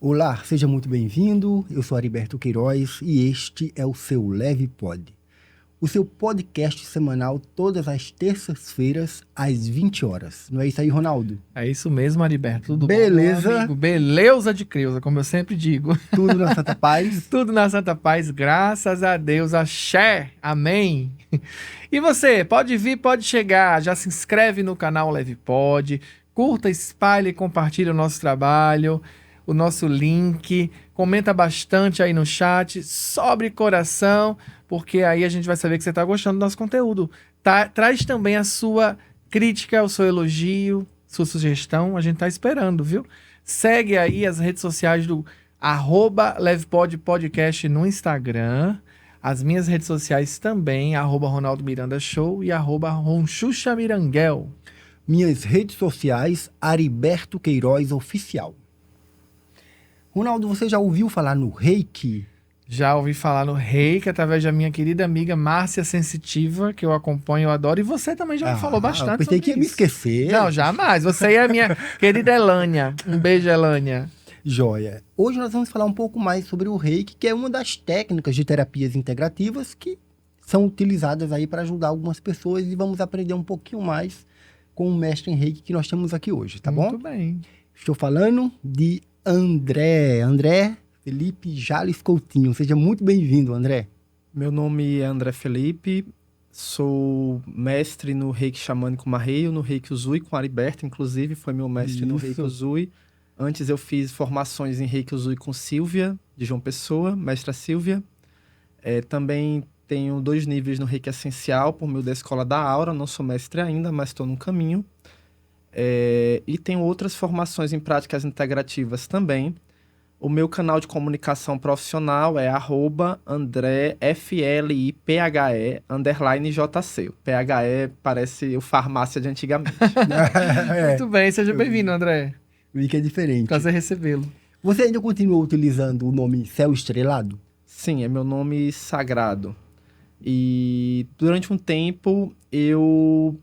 Olá, seja muito bem-vindo. Eu sou Heriberto Queiroz e este é o seu Leve Pod, o seu podcast semanal todas as terças-feiras às 20 horas. Não é isso aí, Ronaldo? É isso mesmo, Heriberto. Tudo Beleza? bom, meu amigo? Beleza de Creuza, como eu sempre digo. Tudo na Santa Paz? Tudo na Santa Paz, graças a Deus. Axé, amém. E você, pode vir, pode chegar. Já se inscreve no canal Leve Pod, curta, espalhe e compartilha o nosso trabalho, o nosso link, comenta bastante aí no chat, sobre coração, porque aí a gente vai saber que você está gostando do nosso conteúdo. Traz também a sua crítica, o seu elogio, sua sugestão, a gente está esperando, viu? Segue aí as redes sociais do @LevePodPodcast no Instagram, as minhas redes sociais também, @Ronaldo Miranda Show e @Ronchucha Miranguel. Minhas redes sociais, Heriberto Queiroz Oficial. Ronaldo, você já ouviu falar no Reiki? Já ouvi falar no Reiki através da minha querida amiga Márcia Sensitiva, que eu acompanho, eu adoro. E você também já me falou bastante eu pensei que ia me esquecer. Não, jamais. Você é a minha querida Elânia. Um beijo, Elânia. Joia. Hoje nós vamos falar um pouco mais sobre o Reiki, que é uma das técnicas de terapias integrativas que são utilizadas aí para ajudar algumas pessoas, e vamos aprender um pouquinho mais com o mestre em Reiki que nós temos aqui hoje, tá bom? Muito bem. Estou falando de André Felipe Jales Coutinho. Seja muito bem-vindo, André. Meu nome é André Felipe, sou mestre no Reiki Xamânico Marreio, no Reiki Usui com Heriberto, inclusive foi meu mestre no Reiki Usui. Antes eu fiz formações em Reiki Usui com Silvia, de João Pessoa, mestra Silvia. Também tenho 2 níveis no Reiki Essencial, por meio da Escola da Aura, não sou mestre ainda, mas estou no caminho. E tenho outras formações em práticas integrativas também. O meu canal de comunicação profissional é @FLIPHE_JC. PHE parece o farmácia de antigamente. Muito bem, seja bem-vindo, André. Vi que é diferente. Prazer recebê-lo. Você ainda continua utilizando o nome Céu Estrelado? Sim, é meu nome sagrado. E durante um tempo eu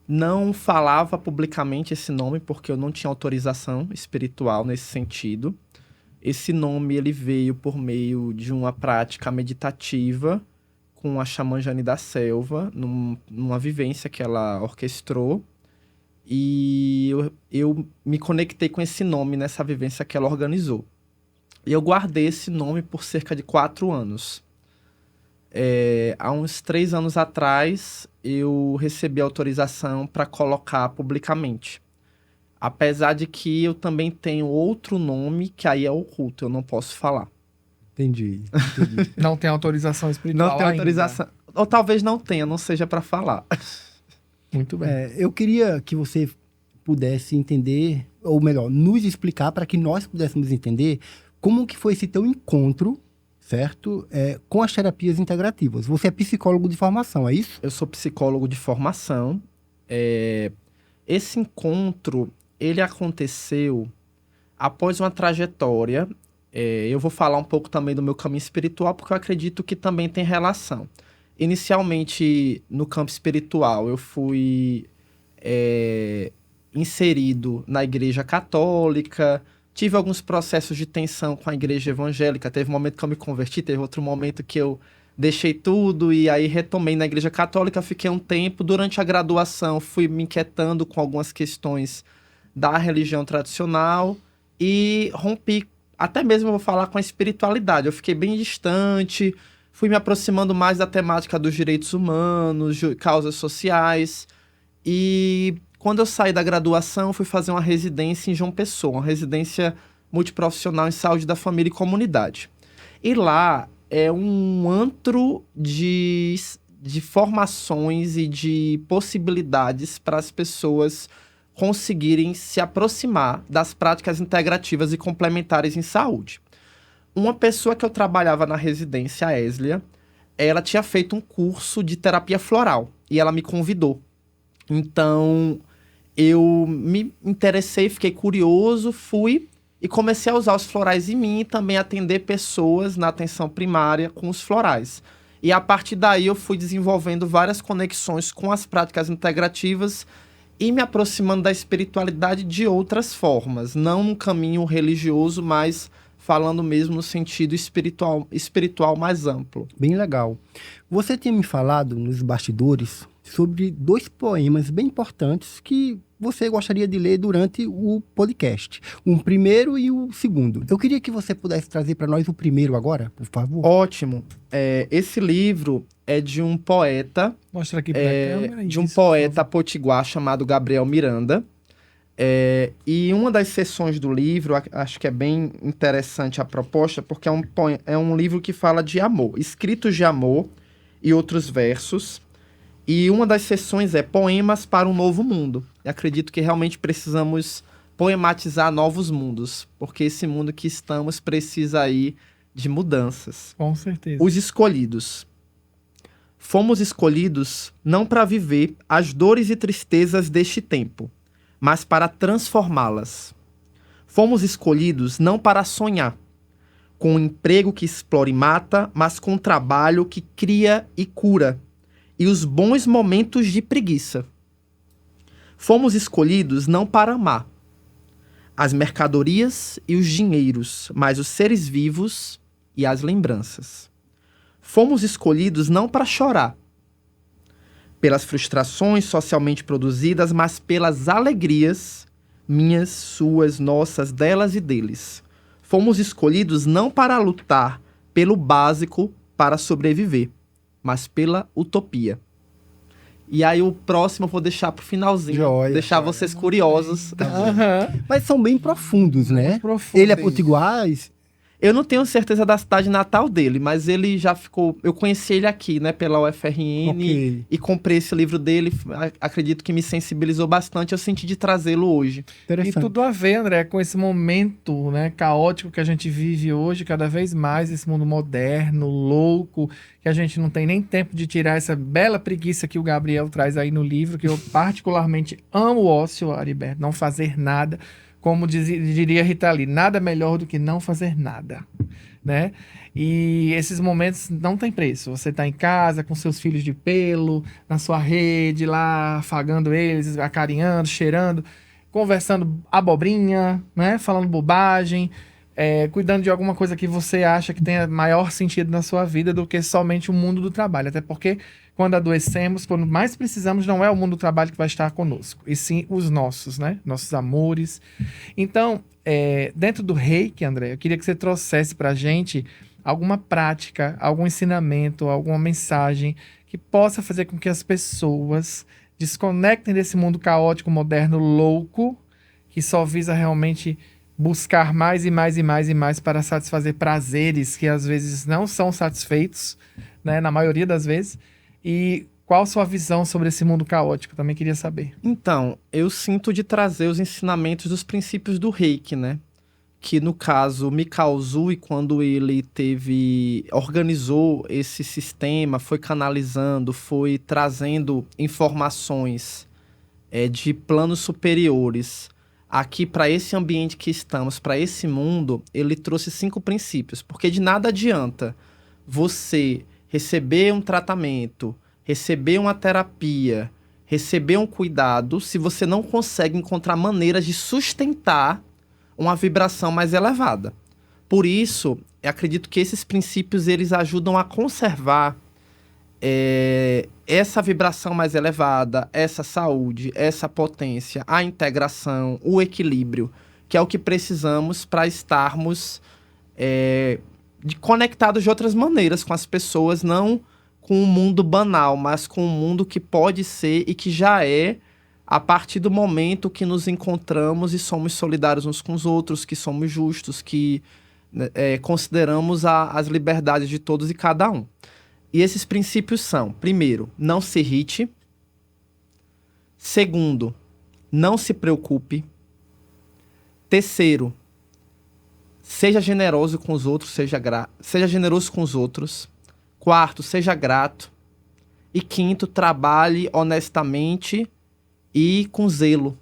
não falava publicamente esse nome porque eu não tinha autorização espiritual nesse sentido. Esse nome ele veio por meio de uma prática meditativa com a xamã Jane da Selva, numa vivência que ela orquestrou. E eu me conectei com esse nome nessa vivência que ela organizou. E eu guardei esse nome por cerca de 4 anos. Há uns 3 anos atrás, eu recebi autorização para colocar publicamente. Apesar de que eu também tenho outro nome, que aí é oculto, eu não posso falar. Entendi. Não tem autorização espiritual Não tem autorização. Ou talvez não tenha, não seja para falar. Muito bem. Eu queria que você pudesse entender, ou melhor, nos explicar para que nós pudéssemos entender como que foi esse teu encontro, certo? Com as terapias integrativas. Você é psicólogo de formação, é isso? Eu sou psicólogo de formação. Esse encontro, ele aconteceu após uma trajetória. Eu vou falar um pouco também do meu caminho espiritual, porque eu acredito que também tem relação. Inicialmente, no campo espiritual, eu fui inserido na Igreja Católica, tive alguns processos de tensão com a Igreja Evangélica. Teve um momento que eu me converti, teve outro momento que eu deixei tudo e aí retomei na Igreja Católica, fiquei um tempo. Durante a graduação, fui me inquietando com algumas questões da religião tradicional e rompi, até mesmo eu vou falar, com a espiritualidade. Eu fiquei bem distante, fui me aproximando mais da temática dos direitos humanos, de causas sociais. E quando eu saí da graduação, fui fazer uma residência em João Pessoa, uma residência multiprofissional em saúde da família e comunidade. E lá é um antro de formações e de possibilidades para as pessoas conseguirem se aproximar das práticas integrativas e complementares em saúde. Uma pessoa que eu trabalhava na residência, a Eslia, ela tinha feito um curso de terapia floral e ela me convidou. Então, eu me interessei, fiquei curioso, fui e comecei a usar os florais em mim e também atender pessoas na atenção primária com os florais. E a partir daí eu fui desenvolvendo várias conexões com as práticas integrativas e me aproximando da espiritualidade de outras formas, não num caminho religioso, mas falando mesmo no sentido espiritual mais amplo. Bem legal. Você tinha me falado nos bastidores sobre 2 poemas bem importantes que você gostaria de ler durante o podcast. Um primeiro e o segundo. Eu queria que você pudesse trazer para nós o primeiro agora, por favor. Ótimo. Esse livro é de um poeta, Mostra aqui pra câmera. de um isso, poeta potiguar chamado Gabriel Miranda. E uma das seções do livro, acho que é bem interessante a proposta, porque é um livro que fala de amor, escritos de amor e outros versos. E uma das seções é Poemas para um Novo Mundo. E acredito que realmente precisamos poematizar novos mundos, porque esse mundo que estamos precisa aí de mudanças. Com certeza. Os escolhidos. Fomos escolhidos não para viver as dores e tristezas deste tempo, mas para transformá-las. Fomos escolhidos não para sonhar, com um emprego que explora e mata, mas com um trabalho que cria e cura, e os bons momentos de preguiça. Fomos escolhidos não para amar as mercadorias e os dinheiros, mas os seres vivos e as lembranças. Fomos escolhidos não para chorar pelas frustrações socialmente produzidas, mas pelas alegrias minhas, suas, nossas, delas e deles. Fomos escolhidos não para lutar pelo básico para sobreviver, mas pela utopia. E aí o próximo eu vou deixar pro finalzinho. Joia, deixar joia. vocês curiosos. Aham. Mas são bem profundos, né? Profundo Ele é isso. potiguar? Eu não tenho certeza da cidade natal dele, mas ele já ficou... Eu conheci ele aqui, né, pela UFRN, Ok. e comprei esse livro dele. Acredito que me sensibilizou bastante. Eu senti de trazê-lo hoje. E Interessante. tudo a ver, André, com esse momento, né, caótico que a gente vive hoje, cada vez mais, esse mundo moderno, louco, que a gente não tem nem tempo de tirar essa bela preguiça que o Gabriel traz aí no livro, que eu particularmente amo o ócio, Ariberto, não fazer nada. Como diria Rita Lee, nada melhor do que não fazer nada, né? E esses momentos não tem preço. Você tá em casa com seus filhos de pelo, na sua rede, lá afagando eles, acarinhando, cheirando, conversando abobrinha, né? Falando bobagem, cuidando de alguma coisa que você acha que tenha maior sentido na sua vida do que somente o mundo do trabalho. Até porque quando adoecemos, quando mais precisamos, não é o mundo do trabalho que vai estar conosco, e sim os nossos, né? Nossos amores. Então, dentro do Reiki, André, eu queria que você trouxesse pra gente alguma prática, algum ensinamento, alguma mensagem que possa fazer com que as pessoas desconectem desse mundo caótico, moderno, louco, que só visa realmente buscar mais e mais e mais e mais para satisfazer prazeres que às vezes não são satisfeitos, né? Na maioria das vezes. E qual a sua visão sobre esse mundo caótico? Também queria saber. Então, eu sinto de trazer os ensinamentos dos princípios do Reiki, né? Que no caso Mikao Usui, quando ele organizou esse sistema, foi canalizando, foi trazendo informações de planos superiores aqui para esse ambiente que estamos, para esse mundo, ele trouxe 5 princípios, porque de nada adianta você receber um tratamento, receber uma terapia, receber um cuidado, se você não consegue encontrar maneiras de sustentar uma vibração mais elevada. Por isso, eu acredito que esses princípios eles ajudam a conservar essa vibração mais elevada, essa saúde, essa potência, a integração, o equilíbrio, que é o que precisamos para estarmos conectados de outras maneiras com as pessoas, não com um mundo banal, mas com um mundo que pode ser e que já é a partir do momento que nos encontramos e somos solidários uns com os outros, que somos justos, que consideramos as liberdades de todos e cada um. E esses princípios são, primeiro, não se irrite. Segundo, não se preocupe. Terceiro, seja generoso com os outros, seja generoso com os outros. Quarto, seja grato. E quinto, trabalhe honestamente e com zelo.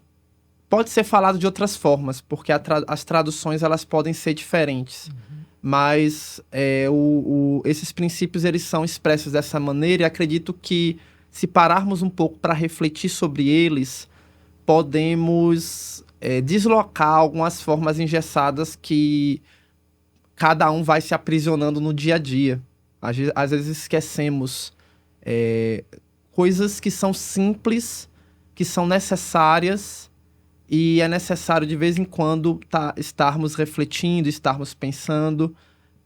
Pode ser falado de outras formas, porque as traduções elas podem ser diferentes. Mas esses princípios eles são expressos dessa maneira e acredito que se pararmos um pouco para refletir sobre eles, podemos deslocar algumas formas engessadas que cada um vai se aprisionando no dia a dia. Às vezes esquecemos coisas que são simples, que são necessárias, e é necessário de vez em quando estarmos refletindo, estarmos pensando,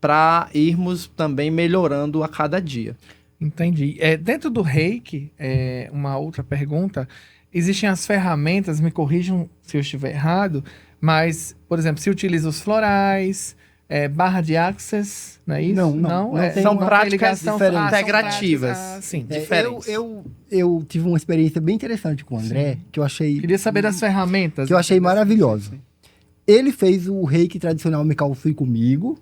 para irmos também melhorando a cada dia. Entendi. Dentro do Reiki, uma outra pergunta, existem as ferramentas, me corrijam se eu estiver errado, mas, por exemplo, se utiliza os florais, barra de access, não é isso? Não tem, são não práticas diferentes. integrativas. Sim. Diferentes. Eu tive uma experiência bem interessante com o André, que eu achei... Queria saber das ferramentas. Que eu achei maravilhosa. Ele fez o Reiki tradicional Mikao Sui comigo,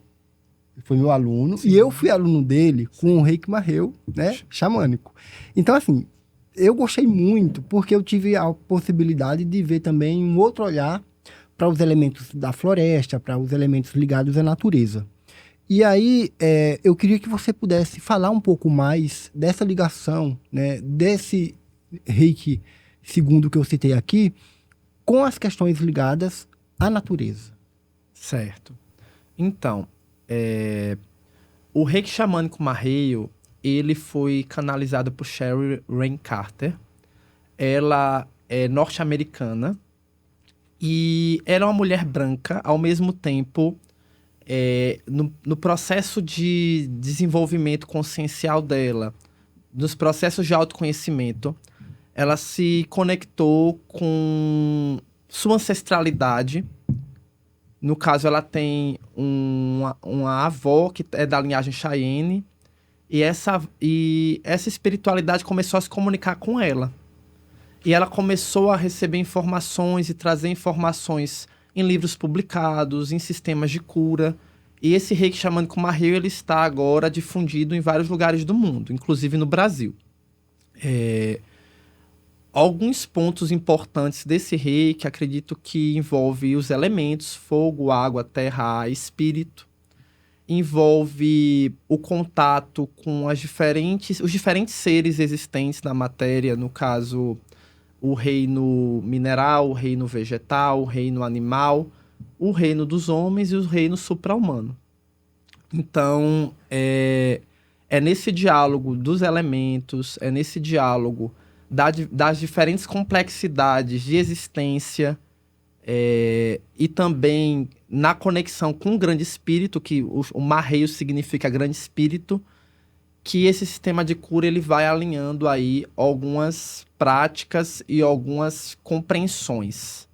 foi meu aluno, e eu fui aluno dele com o Reiki Maheu, né, xamânico. Então, assim, eu gostei muito, porque eu tive a possibilidade de ver também um outro olhar para os elementos da floresta, para os elementos ligados à natureza. E aí, eu queria que você pudesse falar um pouco mais dessa ligação, né, desse Reiki segundo que eu citei aqui, com as questões ligadas à natureza. Certo. Então, o Reiki Xamânico Maheu, ele foi canalizado por Sherry Rain Carter. Ela é norte-americana e ela é uma mulher branca, ao mesmo tempo, no processo de desenvolvimento consciencial dela, nos processos de autoconhecimento, ela se conectou com sua ancestralidade. No caso, ela tem uma avó que é da linhagem Cheyenne, e essa espiritualidade começou a se comunicar com ela. E ela começou a receber informações e trazer informações em livros publicados, em sistemas de cura. E esse Reiki Xamânico Maheu, ele está agora difundido em vários lugares do mundo, inclusive no Brasil. Alguns pontos importantes desse Reiki, acredito que envolve os elementos, fogo, água, terra, ar, espírito. Envolve o contato com os diferentes seres existentes na matéria, no caso, o reino mineral, o reino vegetal, o reino animal, o reino dos homens e o reino supra-humano. Então, é nesse diálogo dos elementos, é nesse diálogo das diferentes complexidades de existência, e também na conexão com o grande espírito, que o Maheu significa grande espírito, que esse sistema de cura ele vai alinhando aí algumas práticas e algumas compreensões.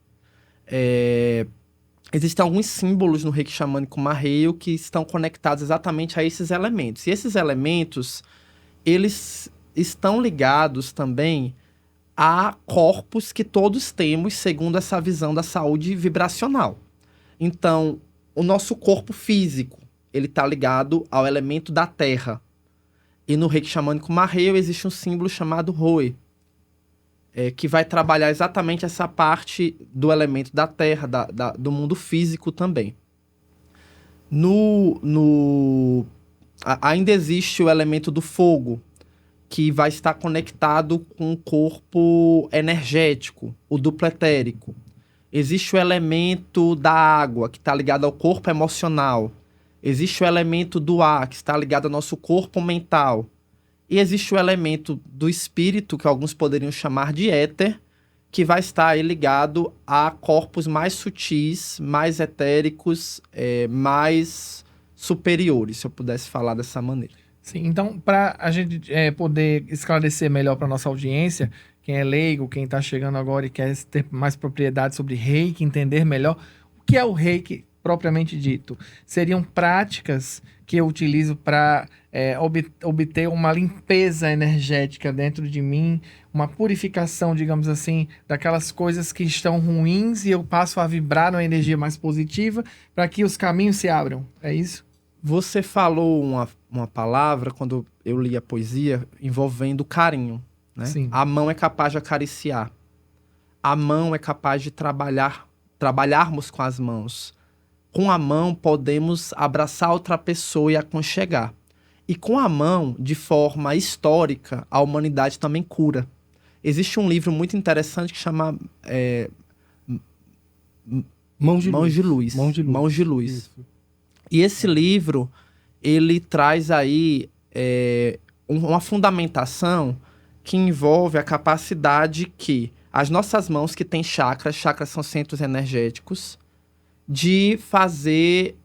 Existem alguns símbolos no Reiki Xamânico Maheu que estão conectados exatamente a esses elementos. E esses elementos, eles estão ligados também a corpos que todos temos, segundo essa visão da saúde vibracional. Então, o nosso corpo físico, ele está ligado ao elemento da terra. E no Reiki Xamânico Maheu existe um símbolo chamado Roe, que vai trabalhar exatamente essa parte do elemento da terra, do mundo físico também. Ainda existe o elemento do fogo, que vai estar conectado com o corpo energético, o duplo etérico. Existe o elemento da água, que está ligado ao corpo emocional. Existe o elemento do ar, que está ligado ao nosso corpo mental. E existe o elemento do espírito, que alguns poderiam chamar de éter, que vai estar aí ligado a corpos mais sutis, mais etéricos, mais superiores, se eu pudesse falar dessa maneira. Sim, então, para a gente poder esclarecer melhor para nossa audiência, quem é leigo, quem está chegando agora e quer ter mais propriedade sobre Reiki, entender melhor o que é o Reiki propriamente dito. Seriam práticas que eu utilizo para obter uma limpeza energética dentro de mim, uma purificação, digamos assim, daquelas coisas que estão ruins, e eu passo a vibrar numa energia mais positiva para que os caminhos se abram. É isso? Você falou uma palavra, quando eu li a poesia, envolvendo carinho, né? Sim. A mão é capaz de acariciar. A mão é capaz de trabalharmos com as mãos. Com a mão, podemos abraçar outra pessoa e aconchegar. E com a mão, de forma histórica, a humanidade também cura. Existe um livro muito interessante que chama Mãos de Luz. Mãos de Luz. Isso. E esse livro, ele traz aí uma fundamentação que envolve a capacidade que as nossas mãos, que têm chakras são centros energéticos, de fazer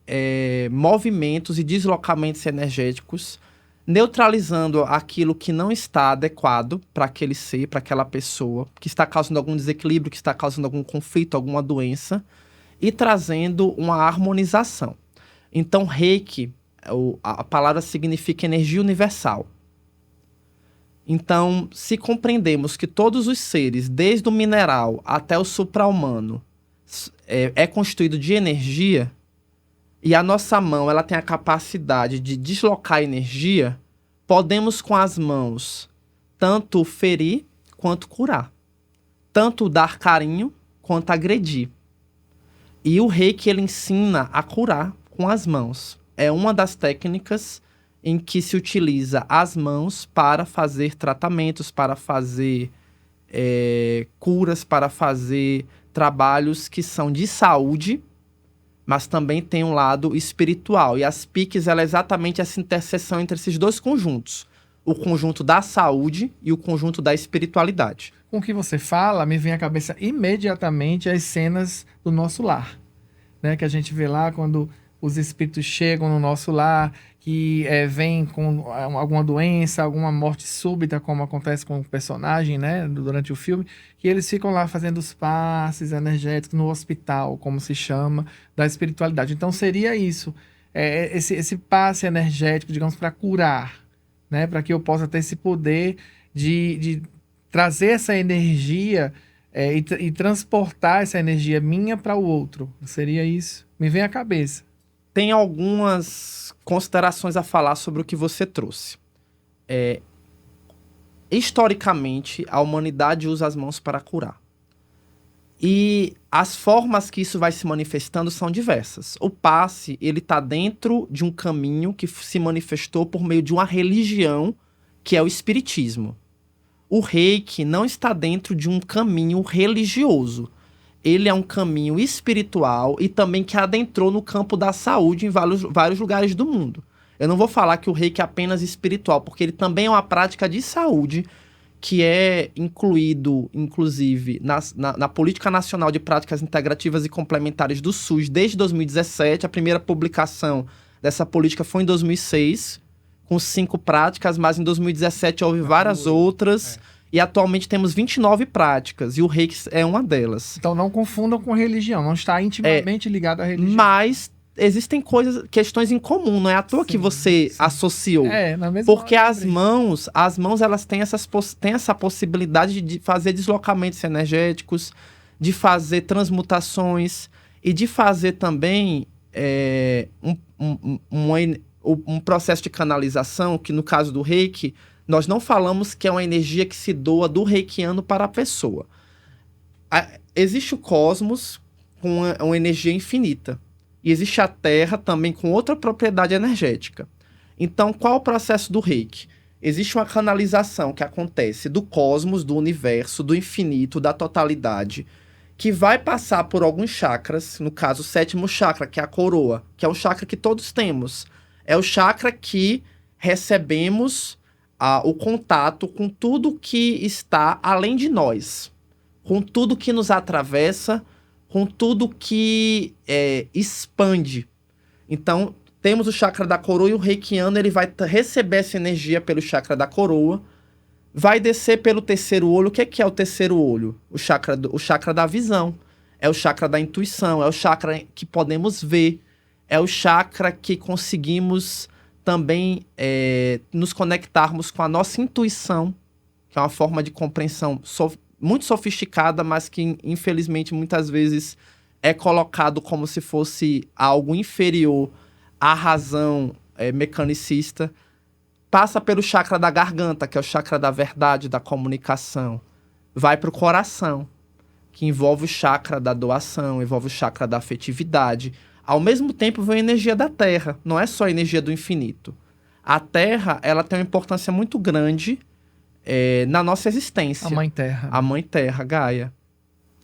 movimentos e deslocamentos energéticos, neutralizando aquilo que não está adequado para aquele ser, para aquela pessoa, que está causando algum desequilíbrio, que está causando algum conflito, alguma doença, e trazendo uma harmonização. Então, Reiki, a palavra significa energia universal. Então, se compreendemos que todos os seres, desde o mineral até o supra-humano, é constituído de energia, e a nossa mão ela tem a capacidade de deslocar energia, podemos com as mãos tanto ferir quanto curar. Tanto dar carinho quanto agredir. E o Reiki ele ensina a curar com as mãos. É uma das técnicas em que se utiliza as mãos para fazer tratamentos, para fazer curas, para fazer trabalhos que são de saúde, mas também tem um lado espiritual. E as PICs, ela é exatamente essa interseção entre esses dois conjuntos. O conjunto da saúde e o conjunto da espiritualidade. Com o que você fala, me vem à cabeça imediatamente as cenas do nosso lar, né? Que a gente vê lá quando os espíritos chegam no nosso lar, que vêm com alguma doença, alguma morte súbita, como acontece com o personagem, né, durante o filme, que eles ficam lá fazendo os passes energéticos no hospital, como se chama, da espiritualidade. Então seria isso, esse passe energético, digamos, para curar, né, para que eu possa ter esse poder de trazer essa energia e transportar essa energia minha para o outro. Seria isso? Me vem à cabeça. Tem algumas considerações a falar sobre o que você trouxe. Historicamente, a humanidade usa as mãos para curar. E as formas que isso vai se manifestando são diversas. O passe, ele está dentro de um caminho que se manifestou por meio de uma religião, que é o espiritismo. O Reiki não está dentro de um caminho religioso. Ele é um caminho espiritual e também que adentrou no campo da saúde em vários lugares do mundo. Eu não vou falar que o Reiki é apenas espiritual, porque ele também é uma prática de saúde que é incluído, inclusive, na Política Nacional de Práticas Integrativas e Complementares do SUS desde 2017. A primeira publicação dessa política foi em 2006, com 5 práticas, mas em 2017 houve várias outras. E atualmente temos 29 práticas, e o Reiki é uma delas. Então não confundam com religião, não está intimamente ligado à religião. Mas existem questões em comum, não é à toa que você associou. Na mesma porque as mãos elas têm essa possibilidade de fazer deslocamentos energéticos, de fazer transmutações e de fazer também um processo de canalização, que no caso do Reiki, nós não falamos que é uma energia que se doa do reikiano para a pessoa. Existe o cosmos com uma energia infinita. E existe a Terra também com outra propriedade energética. Então, qual é o processo do Reiki? Existe uma canalização que acontece do cosmos, do universo, do infinito, da totalidade, que vai passar por alguns chakras, no caso o 7º chakra, que é a coroa, que é um chakra que todos temos. É o chakra que recebemos o contato com tudo que está além de nós, com tudo que nos atravessa, com tudo que expande. Então, temos o chakra da coroa e o reikiano, ele vai receber essa energia pelo chakra da coroa, vai descer pelo terceiro olho. O que é o terceiro olho? O chakra da visão, é o chakra da intuição, é o chakra que podemos ver, é o chakra que conseguimos também nos conectarmos com a nossa intuição, que é uma forma de compreensão muito sofisticada, mas que, infelizmente, muitas vezes é colocado como se fosse algo inferior à razão mecanicista. Passa pelo chakra da garganta, que é o chakra da verdade, da comunicação. Vai para o coração, que envolve o chakra da doação, envolve o chakra da afetividade. Ao mesmo tempo, vem a energia da Terra, não é só a energia do infinito. A Terra, ela tem uma importância muito grande na nossa existência. A Mãe Terra. A Mãe Terra, Gaia.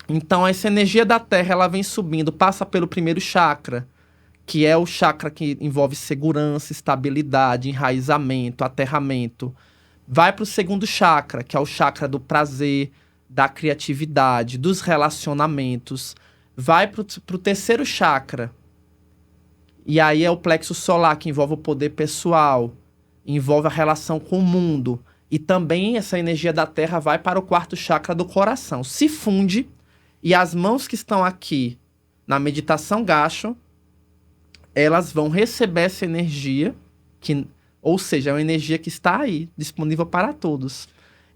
Então, essa energia da Terra, ela vem subindo, passa pelo primeiro chakra, que é o chakra que envolve segurança, estabilidade, enraizamento, aterramento. Vai para o segundo chakra, que é o chakra do prazer, da criatividade, dos relacionamentos. Vai para o terceiro chakra. E aí é o plexo solar, que envolve o poder pessoal, envolve a relação com o mundo. E também essa energia da terra vai para o quarto chakra do coração. Se funde, e as mãos que estão aqui na meditação gacho, elas vão receber essa energia, ou seja, é uma energia que está aí, disponível para todos.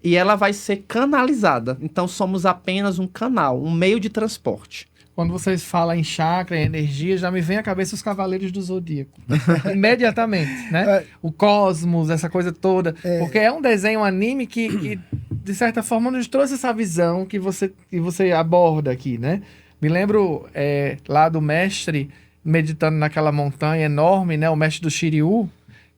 E ela vai ser canalizada. Então somos apenas um canal, um meio de transporte. Quando vocês falam em chakra, em energia, já me vem à cabeça os Cavaleiros do Zodíaco. Imediatamente, né? O cosmos, essa coisa toda. Porque é um desenho, um anime que, de certa forma, nos trouxe essa visão que você aborda aqui, né? Me lembro lá do mestre meditando naquela montanha enorme, né? O mestre do Shiryu,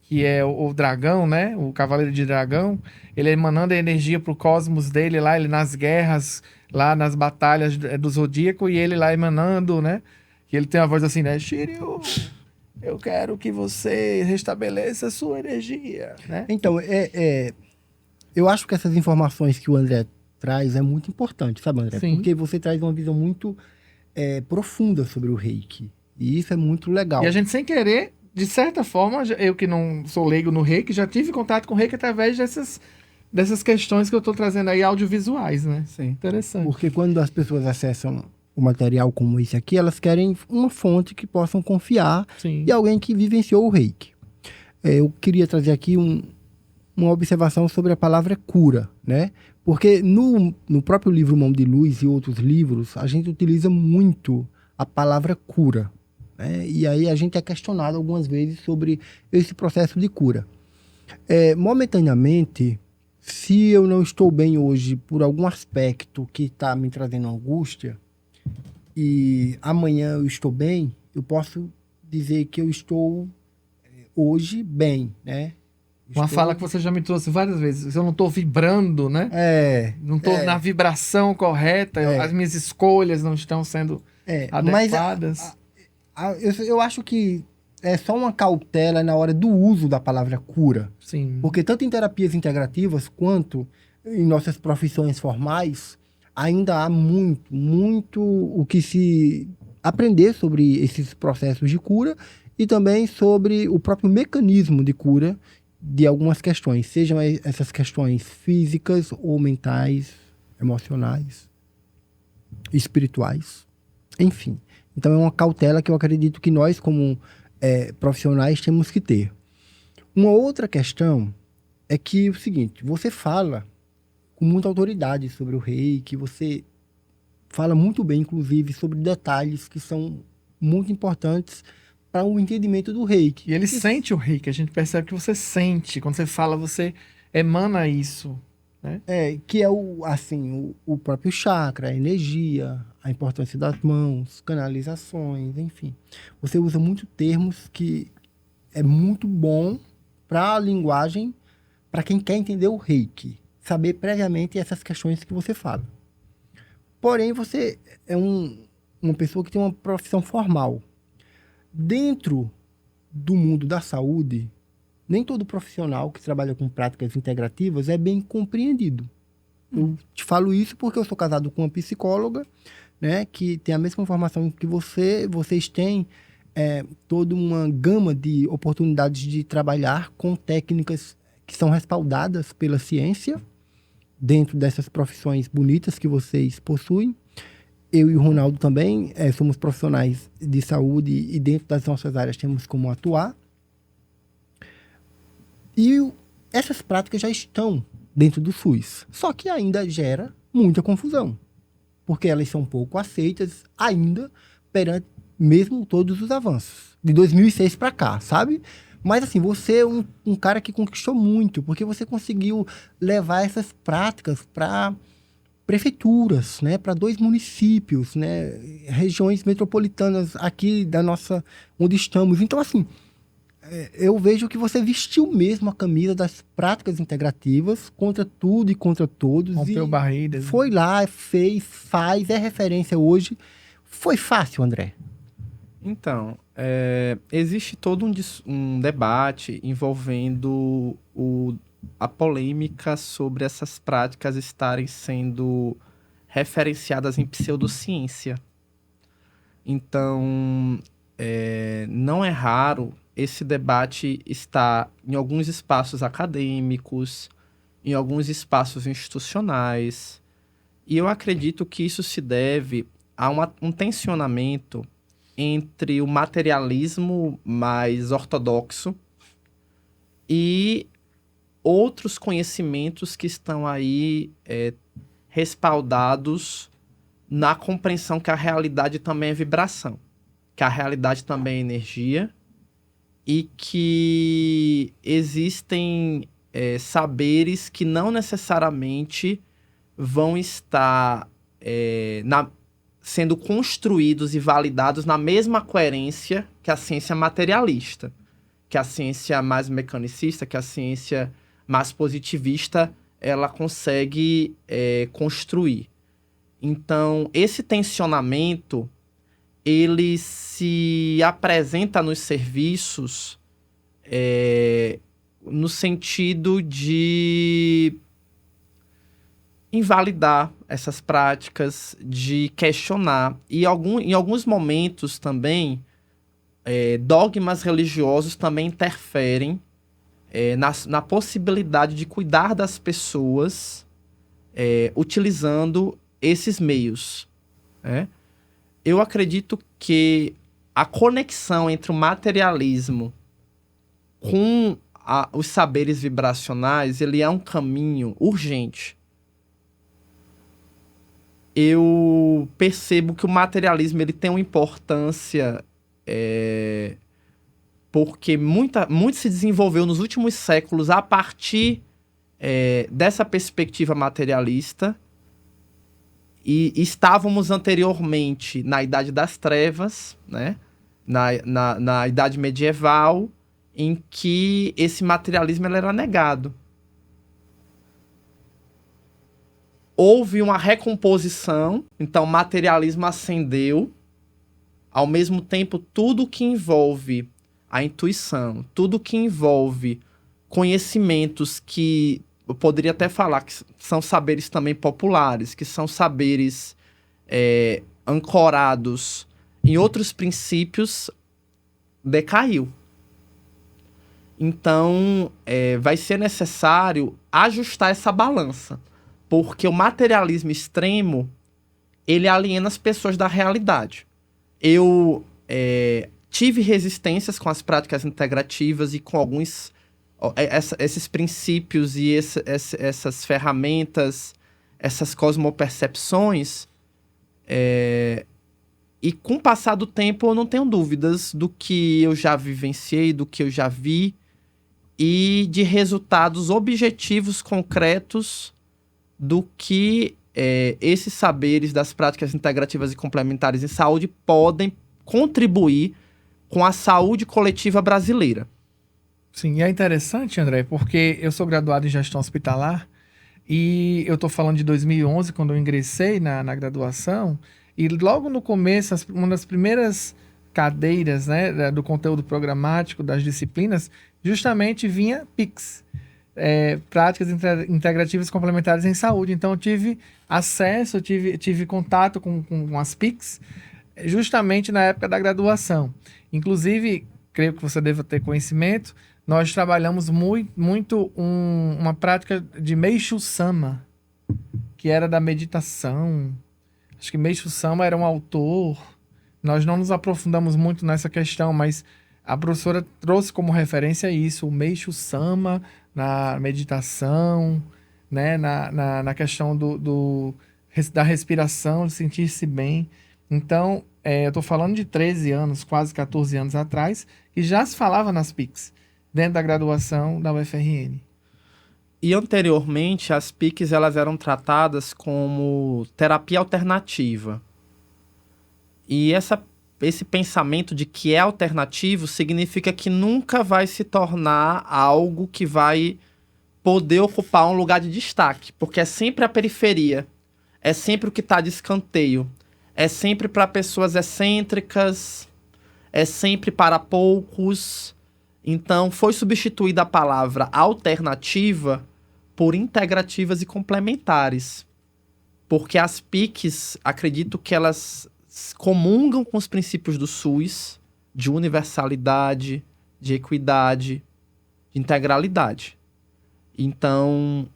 que é o dragão, né? O cavaleiro de dragão. Ele emanando a energia pro cosmos dele lá, ele nas guerras, lá nas batalhas do Zodíaco, e ele lá emanando, né? Que ele tem uma voz assim, né? Shiryu, eu quero que você restabeleça a sua energia, né? Então, eu acho que essas informações que o André traz é muito importante, sabe, André? Sim. Porque você traz uma visão muito profunda sobre o Reiki. E isso é muito legal. E a gente, sem querer, de certa forma, eu que não sou leigo no Reiki, já tive contato com o Reiki através dessas questões que eu estou trazendo aí, audiovisuais, né? Sim. Interessante. Porque quando as pessoas acessam o material como esse aqui, elas querem uma fonte que possam confiar Sim. e alguém que vivenciou o Reiki. Eu queria trazer aqui uma observação sobre a palavra cura, né? Porque no próprio livro Mão de Luz e outros livros, a gente utiliza muito a palavra cura, né? E aí a gente é questionado algumas vezes sobre esse processo de cura. Momentaneamente, se eu não estou bem hoje por algum aspecto que está me trazendo angústia, e amanhã eu estou bem, eu posso dizer que eu estou hoje bem, né? Uma fala que você já me trouxe várias vezes. Eu não estou vibrando, né? Não estou na vibração correta, as minhas escolhas não estão sendo adequadas. Mas eu acho que é só uma cautela na hora do uso da palavra cura. Sim. Porque tanto em terapias integrativas quanto em nossas profissões formais, ainda há muito o que se aprender sobre esses processos de cura e também sobre o próprio mecanismo de cura de algumas questões, sejam essas questões físicas ou mentais, emocionais, espirituais, enfim. Então é uma cautela que eu acredito que nós, como profissionais, temos que ter. Uma outra questão é que o seguinte, você fala com muita autoridade sobre o Reiki, você fala muito bem, inclusive, sobre detalhes que são muito importantes para o entendimento do Reiki. E ele sente o Reiki, a gente percebe que você sente. Quando você fala, você emana isso, né? Que é o próprio chakra, a energia, a importância das mãos, canalizações, enfim. Você usa muito termos que é muito bom para a linguagem, para quem quer entender o Reiki, saber previamente essas questões que você fala. Porém, você é uma pessoa que tem uma profissão formal. Dentro do mundo da saúde, nem todo profissional que trabalha com práticas integrativas é bem compreendido. Eu te falo isso porque eu sou casado com uma psicóloga, né, que tem a mesma formação que vocês têm toda uma gama de oportunidades de trabalhar com técnicas que são respaldadas pela ciência, dentro dessas profissões bonitas que vocês possuem. Eu e o Ronaldo também somos profissionais de saúde e dentro das nossas áreas temos como atuar. E essas práticas já estão dentro do SUS, só que ainda gera muita confusão, porque elas são pouco aceitas ainda perante mesmo todos os avanços de 2006 para cá, sabe? Mas assim, você é um cara que conquistou muito, porque você conseguiu levar essas práticas para prefeituras, né, para 2 municípios, né, regiões metropolitanas aqui da nossa, onde estamos. Então, assim, eu vejo que você vestiu mesmo a camisa das práticas integrativas contra tudo e contra todos. Rompeu barreiras. Foi lá, fez, faz, é referência hoje. Foi fácil, André? Então, Existe todo um debate envolvendo a polêmica sobre essas práticas estarem sendo referenciadas em pseudociência. Então, não é raro esse debate estar em alguns espaços acadêmicos, em alguns espaços institucionais, e eu acredito que isso se deve a um tensionamento entre o materialismo mais ortodoxo e outros conhecimentos que estão aí respaldados na compreensão que a realidade também é vibração, que a realidade também é energia e que existem saberes que não necessariamente vão estar sendo construídos e validados na mesma coerência que a ciência materialista, que a ciência mais mecanicista, que a ciência mais positivista, ela consegue construir. Então, esse tensionamento, ele se apresenta nos serviços no sentido de invalidar essas práticas, de questionar. E em alguns momentos também, dogmas religiosos também interferem na possibilidade de cuidar das pessoas utilizando esses meios. Eu acredito que a conexão entre o materialismo com os saberes vibracionais, ele é um caminho urgente. Eu percebo que o materialismo ele tem uma importância porque muito se desenvolveu nos últimos séculos a partir dessa perspectiva materialista, e estávamos anteriormente na Idade das Trevas, né? na Idade Medieval, em que esse materialismo ele era negado. Houve uma recomposição, então o materialismo ascendeu. Ao mesmo tempo, tudo que envolve a intuição, tudo que envolve conhecimentos que eu poderia até falar que são saberes também populares, que são saberes ancorados em outros princípios, decaiu. Então, vai ser necessário ajustar essa balança, porque o materialismo extremo, ele aliena as pessoas da realidade. Eu tive resistências com as práticas integrativas e com alguns esses princípios e essas ferramentas, essas cosmopercepções, e com o passar do tempo eu não tenho dúvidas do que eu já vivenciei, do que eu já vi, e de resultados objetivos, concretos, do que esses saberes das práticas integrativas e complementares em saúde podem contribuir com a saúde coletiva brasileira. Sim, e é interessante, André, porque eu sou graduado em gestão hospitalar e eu estou falando de 2011, quando eu ingressei na graduação, e logo no começo, uma das primeiras cadeiras, né, do conteúdo programático das disciplinas, justamente vinha PICS, práticas integrativas complementares em saúde. Então eu tive acesso, tive contato com as PICS justamente na época da graduação. Inclusive, creio que você deva ter conhecimento, nós trabalhamos muito uma prática de Meishu Sama, que era da meditação. Acho que Meishu Sama era um autor. Nós não nos aprofundamos muito nessa questão, mas a professora trouxe como referência isso, o Meishu Sama na meditação, né? na questão da respiração, de sentir-se bem. Então, eu estou falando de 13 anos, quase 14 anos atrás, que já se falava nas PICs, dentro da graduação da UFRN. E anteriormente, as PICs elas eram tratadas como terapia alternativa. E esse pensamento de que é alternativo significa que nunca vai se tornar algo que vai poder ocupar um lugar de destaque, porque é sempre a periferia, é sempre o que está de escanteio, é sempre para pessoas excêntricas, é sempre para poucos. Então, foi substituída a palavra alternativa por integrativas e complementares. Porque as PICs, acredito que elas comungam com os princípios do SUS, de universalidade, de equidade, de integralidade. Então,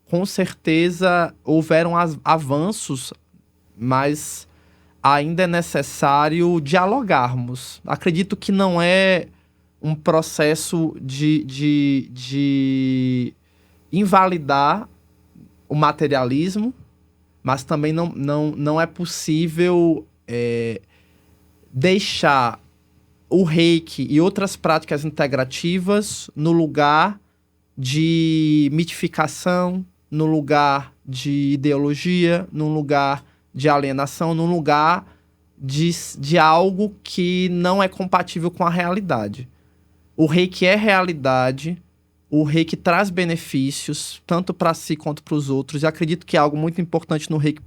com certeza, houveram avanços, mas ainda é necessário dialogarmos. Acredito que não é um processo de invalidar o materialismo, mas também não é possível deixar o reiki e outras práticas integrativas no lugar de mitificação, no lugar de ideologia, no lugar de alienação, num lugar de algo que não é compatível com a realidade. O reiki é realidade, o reiki traz benefícios, tanto para si quanto para os outros, e acredito que algo muito importante no reiki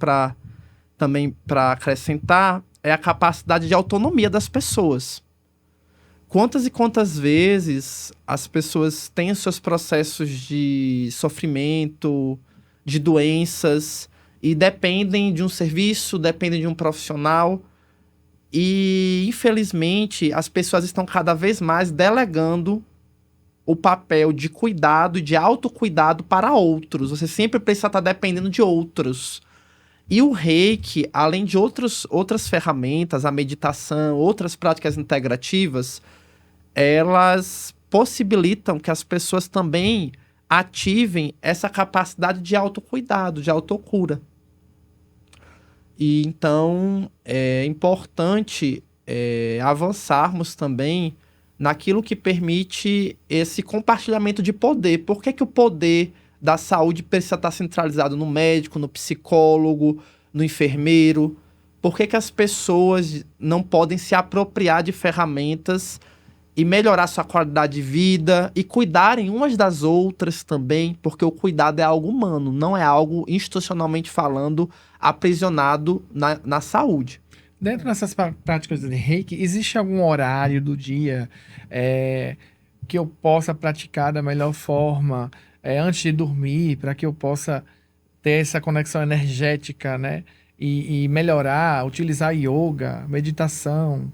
também para acrescentar é a capacidade de autonomia das pessoas. Quantas e quantas vezes as pessoas têm os seus processos de sofrimento, de doenças, e dependem de um serviço, dependem de um profissional. E, infelizmente, as pessoas estão cada vez mais delegando o papel de cuidado e de autocuidado para outros. Você sempre precisa estar dependendo de outros. E o reiki, além de outras ferramentas, a meditação, outras práticas integrativas, elas possibilitam que as pessoas também ativem essa capacidade de autocuidado, de autocura. E então é importante avançarmos também naquilo que permite esse compartilhamento de poder. Por que o poder da saúde precisa estar centralizado no médico, no psicólogo, no enfermeiro? Por que as pessoas não podem se apropriar de ferramentas e melhorar sua qualidade de vida e cuidarem umas das outras também? Porque o cuidado é algo humano, não é algo institucionalmente falando aprisionado na saúde. Dentro dessas práticas de reiki, existe algum horário do dia que eu possa praticar da melhor forma antes de dormir, para que eu possa ter essa conexão energética, né? E melhorar, utilizar yoga, meditação,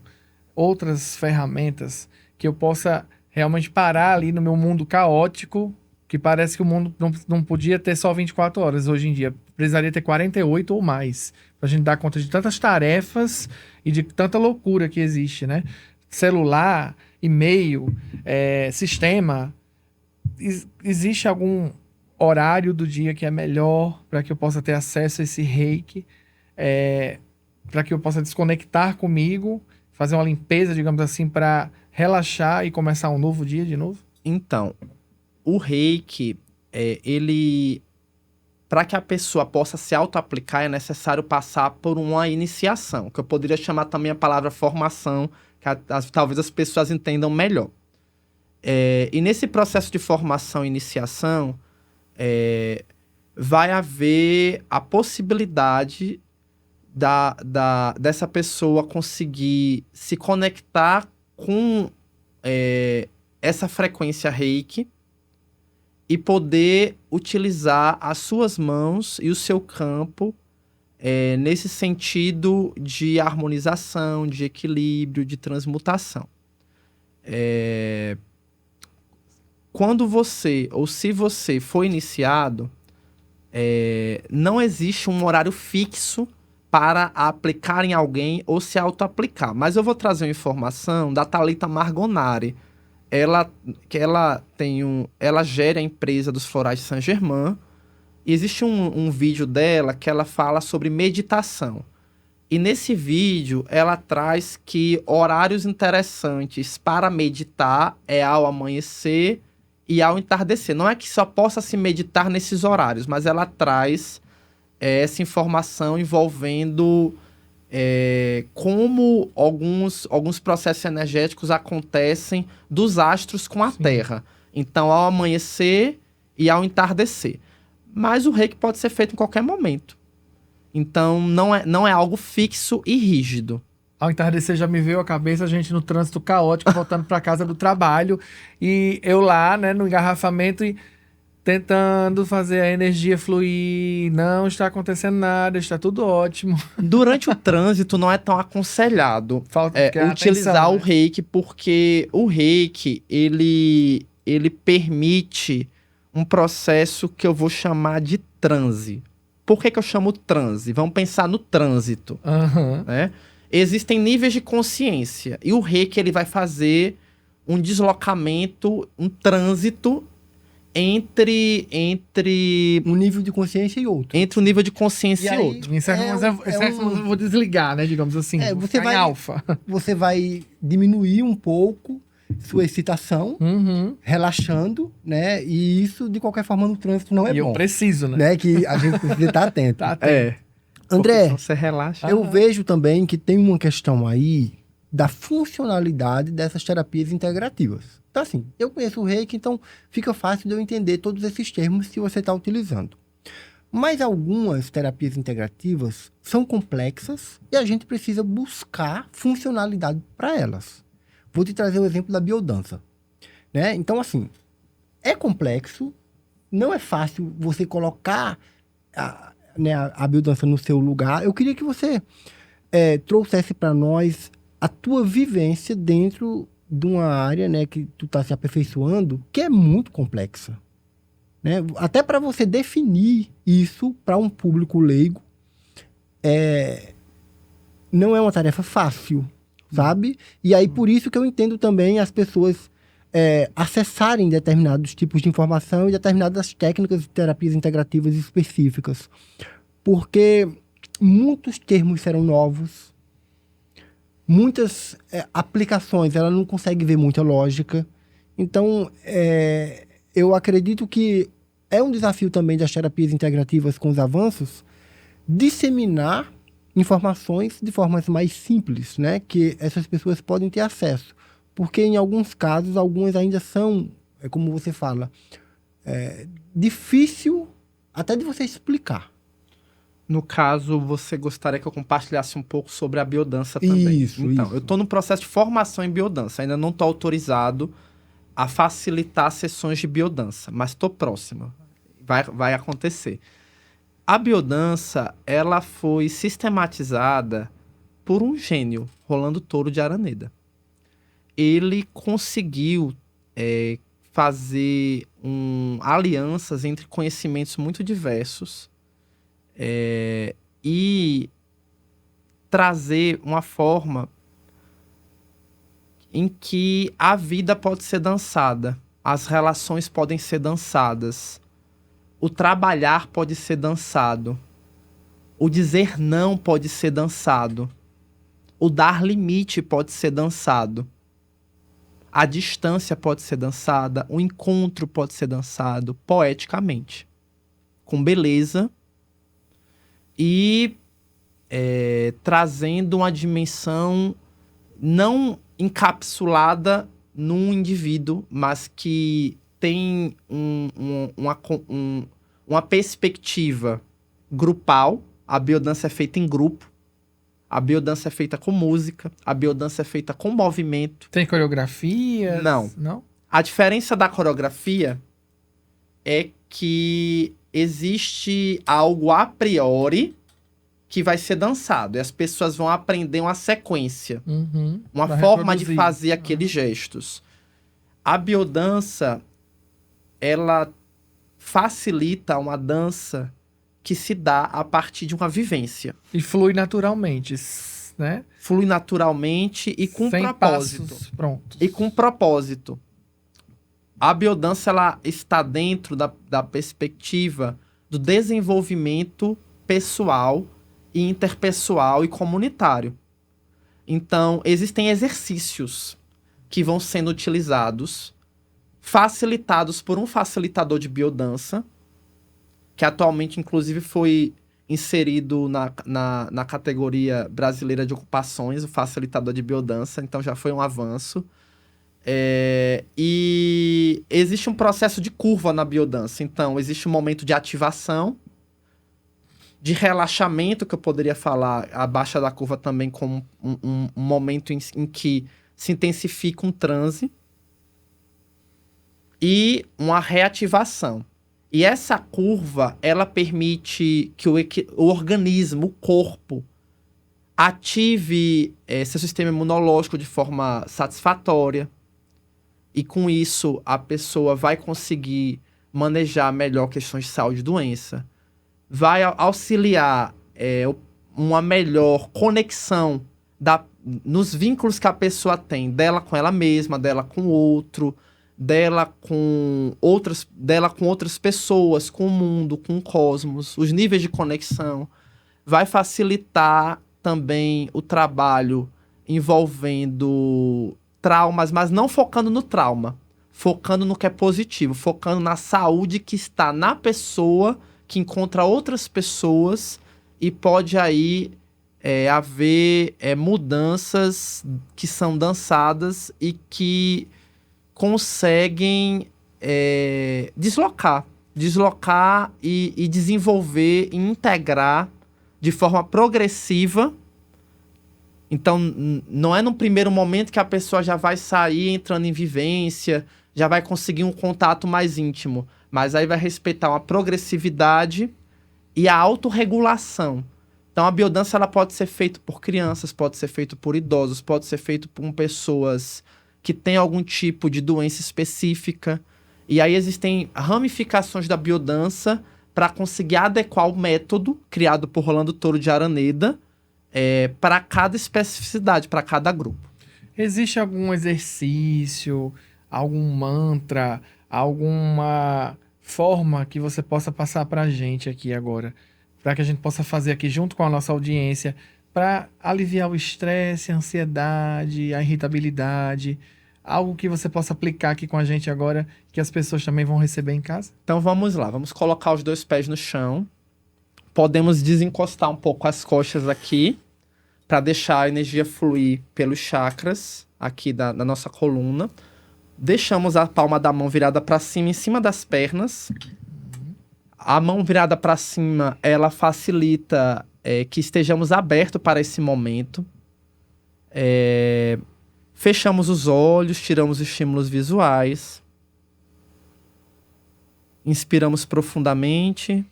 outras ferramentas que eu possa realmente parar ali no meu mundo caótico, que parece que o mundo não podia ter só 24 horas hoje em dia. Precisaria ter 48 ou mais, pra gente dar conta de tantas tarefas e de tanta loucura que existe, né? Celular, e-mail, sistema. Existe algum horário do dia que é melhor para que eu possa ter acesso a esse reiki, para que eu possa desconectar comigo, fazer uma limpeza, digamos assim, para relaxar e começar um novo dia de novo? Então, o reiki, ele... Para que a pessoa possa se auto-aplicar, é necessário passar por uma iniciação, que eu poderia chamar também a palavra formação, que talvez as pessoas entendam melhor. E nesse processo de formação e iniciação, vai haver a possibilidade dessa pessoa conseguir se conectar com essa frequência reiki e poder utilizar as suas mãos e o seu campo nesse sentido de harmonização, de equilíbrio, de transmutação. Quando você, ou se você for iniciado, não existe um horário fixo para aplicar em alguém ou se auto-aplicar. Mas eu vou trazer uma informação da Thalita Margonari. Ela gera a empresa dos Florais de Saint-Germain. E existe um vídeo dela que ela fala sobre meditação. E nesse vídeo, ela traz que horários interessantes para meditar é ao amanhecer e ao entardecer. Não é que só possa se meditar nesses horários, mas ela traz essa informação envolvendo como alguns processos energéticos acontecem dos astros com a Terra. Então, ao amanhecer e ao entardecer. Mas o reiki pode ser feito em qualquer momento. Então, não é algo fixo e rígido. Ao entardecer já me veio à cabeça a gente no trânsito caótico, voltando para casa do trabalho. E eu lá, né, no engarrafamento e tentando fazer a energia fluir. Não está acontecendo nada, está tudo ótimo. Durante o trânsito não é tão aconselhado Falta utilizar atenção, o né? reiki, porque o reiki, ele permite um processo que eu vou chamar de transe. Por que eu chamo transe? Vamos pensar no trânsito, Aham. né? Existem níveis de consciência e o reiki ele vai fazer um deslocamento, um trânsito entre Um nível de consciência e outro. o nível de consciência e E aí, outro. Em certo É momento, um- é um- eu vou desligar, né? Digamos assim. É, Vou você ficar vai- em alfa. Você vai diminuir um pouco sua excitação, Uhum. relaxando, né? E isso, de qualquer forma, no trânsito não é E eu bom. preciso, né? Né? Que a gente precisa estar atento. Tá atento. É. André, Porque senão você relaxa. eu vejo também que tem uma questão aí da funcionalidade dessas terapias integrativas. Então, assim, eu conheço o Reiki, então fica fácil de eu entender todos esses termos que você está utilizando. Mas algumas terapias integrativas são complexas e a gente precisa buscar funcionalidade para elas. Vou te trazer o exemplo da biodança. Né? Então, assim, é complexo, não é fácil você colocar a biodança no seu lugar. Eu queria que você trouxesse para nós a tua vivência dentro de uma área, né, que tu está se aperfeiçoando, que é muito complexa. Né? Até para você definir isso para um público leigo, não é uma tarefa fácil, sabe? E aí, por isso que eu entendo também as pessoas acessarem determinados tipos de informação e determinadas técnicas de terapias integrativas específicas. Porque muitos termos serão novos, muitas aplicações, ela não consegue ver muita lógica. Então, eu acredito que é um desafio também das terapias integrativas com os avanços, disseminar informações de formas mais simples, né? Que essas pessoas podem ter acesso. Porque, em alguns casos, algumas ainda são, como você fala, difícil até de você explicar. No caso, você gostaria que eu compartilhasse um pouco sobre a biodança também. Isso, Então, isso. eu estou no processo de formação em biodança. Ainda não estou autorizado a facilitar sessões de biodança, mas estou próximo. Vai acontecer. A biodança, ela foi sistematizada por um gênio, Rolando Touro de Araneda. Ele conseguiu fazer alianças entre conhecimentos muito diversos e trazer uma forma em que a vida pode ser dançada, as relações podem ser dançadas, o trabalhar pode ser dançado, o dizer não pode ser dançado, o dar limite pode ser dançado, a distância pode ser dançada, o encontro pode ser dançado poeticamente, com beleza e trazendo uma dimensão não encapsulada num indivíduo, mas que tem uma perspectiva grupal. A biodança é feita em grupo, a biodança é feita com música, a biodança é feita com movimento. Tem coreografia? Não. Não? A diferença da coreografia é que existe algo a priori que vai ser dançado. E as pessoas vão aprender uma sequência, Uhum. uma Vai forma de reproduzir. fazer aqueles gestos. A biodança, ela facilita uma dança que se dá a partir de uma vivência. E flui naturalmente, né? Flui naturalmente e com Sem propósito. passos prontos. E com propósito. A biodança, ela está dentro da perspectiva do desenvolvimento pessoal e interpessoal e comunitário. Então, existem exercícios que vão sendo utilizados, facilitados por um facilitador de biodança, que atualmente, inclusive, foi inserido na categoria brasileira de ocupações, o facilitador de biodança, então já foi um avanço. E existe um processo de curva na biodança. Então, existe um momento de ativação, de relaxamento, que eu poderia falar, a baixa da curva também como um momento em que se intensifica um transe, e uma reativação. E essa curva, ela permite que o organismo, o corpo, ative seu sistema imunológico de forma satisfatória. E com isso, a pessoa vai conseguir manejar melhor questões de saúde e doença. Vai auxiliar uma melhor conexão nos vínculos que a pessoa tem, dela com ela mesma, dela com o outro, dela com outras pessoas, com o mundo, com o cosmos, os níveis de conexão. Vai facilitar também o trabalho envolvendo traumas, mas não focando no trauma, focando no que é positivo, focando na saúde que está na pessoa, que encontra outras pessoas, e pode aí haver mudanças que são dançadas e que conseguem deslocar e desenvolver e integrar de forma progressiva. Então, não é no primeiro momento que a pessoa já vai sair entrando em vivência, já vai conseguir um contato mais íntimo, mas aí vai respeitar uma progressividade e a autorregulação. Então, a biodança ela pode ser feita por crianças, pode ser feita por idosos, pode ser feita por pessoas que têm algum tipo de doença específica. E aí existem ramificações da biodança para conseguir adequar o método criado por Rolando Toro de Araneda para cada especificidade, para cada grupo. Existe algum exercício, algum mantra, alguma forma que você possa passar para a gente aqui agora, para que a gente possa fazer aqui junto com a nossa audiência, para aliviar o estresse, a ansiedade, a irritabilidade, algo que você possa aplicar aqui com a gente agora, que as pessoas também vão receber em casa? Então vamos lá, vamos colocar os 2 pés no chão. Podemos desencostar um pouco as coxas aqui, para deixar a energia fluir pelos chakras aqui da nossa coluna. Deixamos a palma da mão virada para cima, em cima das pernas. A mão virada para cima, ela facilita que estejamos abertos para esse momento. Fechamos os olhos, tiramos os estímulos visuais. Inspiramos profundamente.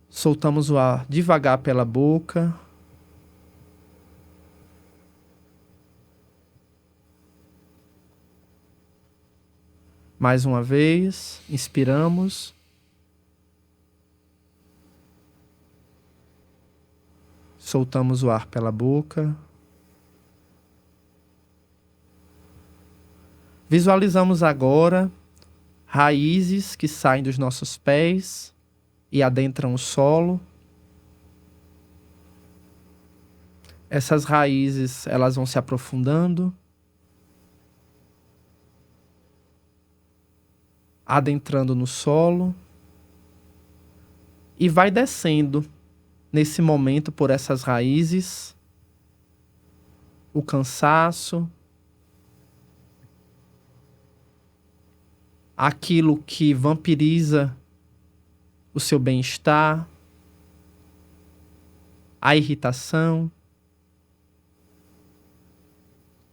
Soltamos o ar devagar pela boca. Mais uma vez, inspiramos. Soltamos o ar pela boca. Visualizamos agora raízes que saem dos nossos pés e adentram o solo. Essas raízes, elas vão se aprofundando, adentrando no solo e vai descendo nesse momento por essas raízes o cansaço, aquilo que vampiriza o seu bem-estar, a irritação,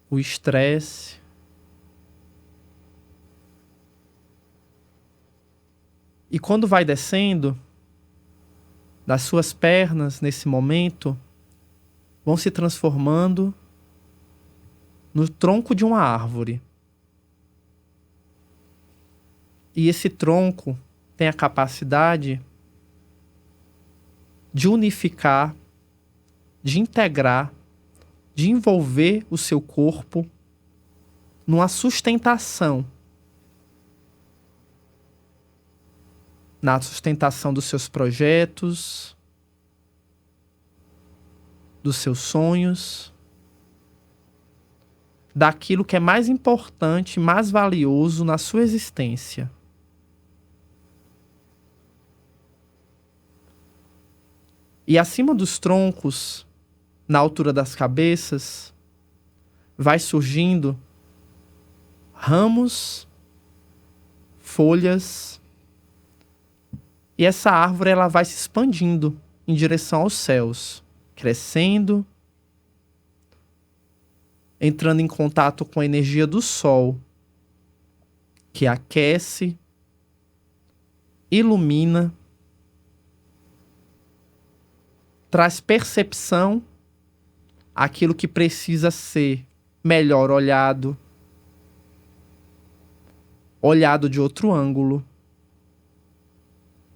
o estresse. E quando vai descendo, das suas pernas, nesse momento, vão se transformando no tronco de uma árvore. E esse tronco tem a capacidade de unificar, de integrar, de envolver o seu corpo numa sustentação. Na sustentação dos seus projetos, dos seus sonhos, daquilo que é mais importante, mais valioso na sua existência. E acima dos troncos, na altura das cabeças, vai surgindo ramos, folhas, E essa árvore ela vai se expandindo em direção aos céus, crescendo, entrando em contato com a energia do sol, que aquece, ilumina, traz percepção àquilo que precisa ser melhor olhado, olhado de outro ângulo,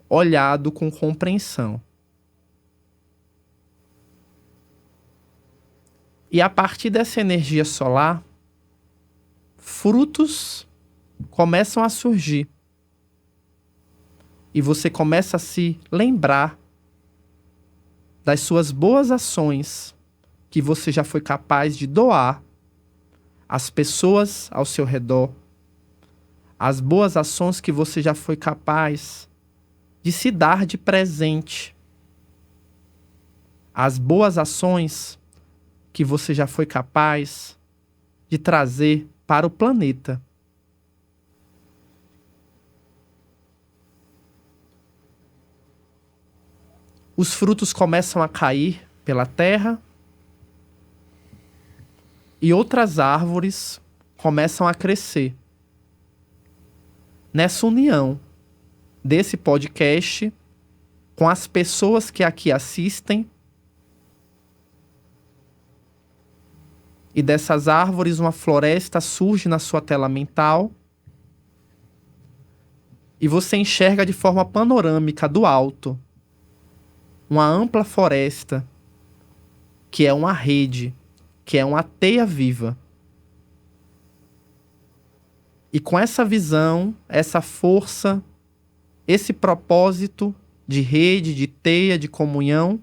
olhado com compreensão. E a partir dessa energia solar, frutos começam a surgir. E você começa a se lembrar das suas boas ações que você já foi capaz de doar às pessoas ao seu redor, as boas ações que você já foi capaz de se dar de presente, as boas ações que você já foi capaz de trazer para o planeta. Os frutos começam a cair pela terra e outras árvores começam a crescer. Nessa união desse podcast com as pessoas que aqui assistem, e dessas árvores uma floresta surge na sua tela mental e você enxerga de forma panorâmica do alto uma ampla floresta que é uma rede, que é uma teia viva. E com essa visão, essa força, esse propósito de rede, de teia, de comunhão,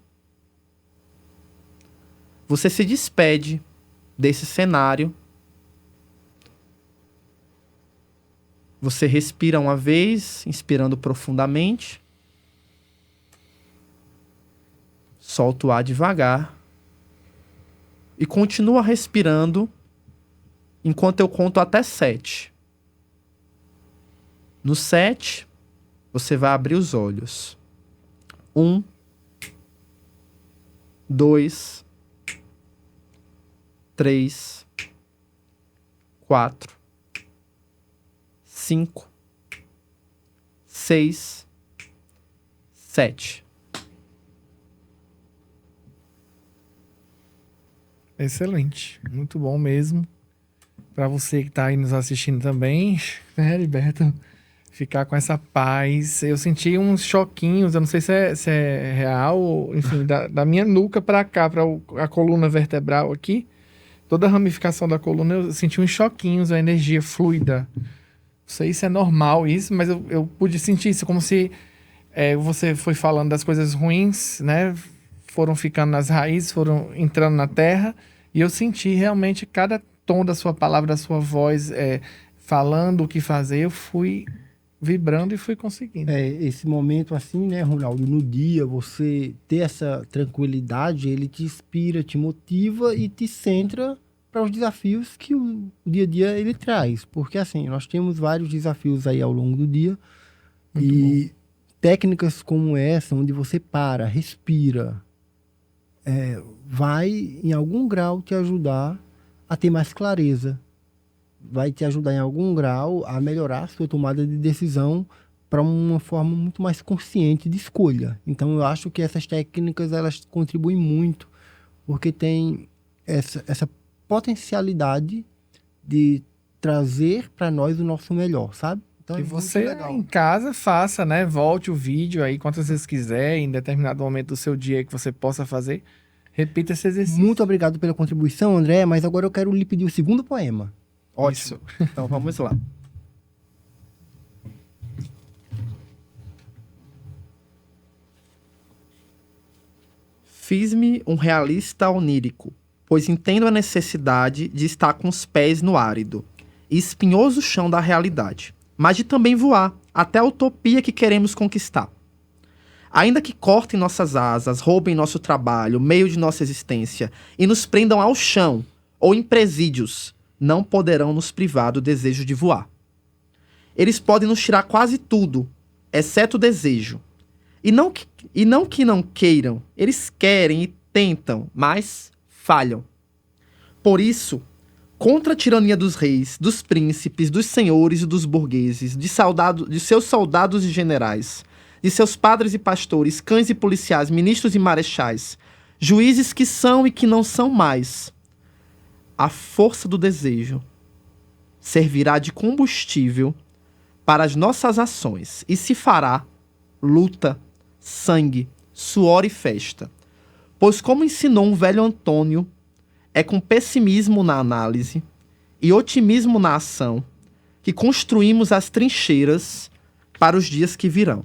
você se despede desse cenário. Você respira uma vez, inspirando profundamente. Solta o ar devagar. E continua respirando enquanto eu conto até 7. No 7, você vai abrir os olhos. 1, 2, 3, 4, 5, 6, 7. Excelente, muito bom mesmo. Para você que está aí nos assistindo também, né, Heriberto? Ficar com essa paz. Eu senti uns choquinhos, eu não sei se é real, ou, enfim, da minha nuca para cá, para a coluna vertebral aqui. Toda a ramificação da coluna, eu senti uns choquinhos, a energia fluida. Não sei se é normal isso, mas eu pude sentir isso, como se você foi falando das coisas ruins, né? Foram ficando nas raízes, foram entrando na terra, e eu senti realmente cada tom da sua palavra, da sua voz, falando o que fazer, eu fui vibrando e fui conseguindo. Esse momento assim, né, Ronaldo, no dia, você ter essa tranquilidade, ele te inspira, te motiva e te centra para os desafios que o dia a dia ele traz. Porque assim, nós temos vários desafios aí ao longo do dia. Muito e bom. Técnicas como essa, onde você para, respira, vai em algum grau te ajudar a ter mais clareza. Vai te ajudar em algum grau a melhorar a sua tomada de decisão para uma forma muito mais consciente de escolha. Então, eu acho que essas técnicas elas contribuem muito, porque tem essa potencialidade de trazer para nós o nosso melhor, sabe? Então, e você em casa faça, né? Volte o vídeo aí quantas vezes quiser, em determinado momento do seu dia que você possa fazer. Repita esse exercício. Muito obrigado pela contribuição, André, mas agora eu quero lhe pedir o segundo poema. Ótimo. Então vamos lá. Fiz-me um realista onírico, pois entendo a necessidade de estar com os pés no árido e espinhoso chão da realidade, mas de também voar até a utopia que queremos conquistar. Ainda que cortem nossas asas, roubem nosso trabalho, meio de nossa existência e nos prendam ao chão ou em presídios, não poderão nos privar do desejo de voar. Eles podem nos tirar quase tudo, exceto o desejo, E não que não queiram, eles querem e tentam, mas falham. Por isso, contra a tirania dos reis, dos príncipes, dos senhores e dos burgueses, de seus soldados e generais, de seus padres e pastores, cães e policiais, ministros e marechais, juízes que são e que não são mais, a força do desejo servirá de combustível para as nossas ações e se fará luta, sangue, suor e festa. Pois, como ensinou um velho Antônio, é com pessimismo na análise e otimismo na ação que construímos as trincheiras para os dias que virão.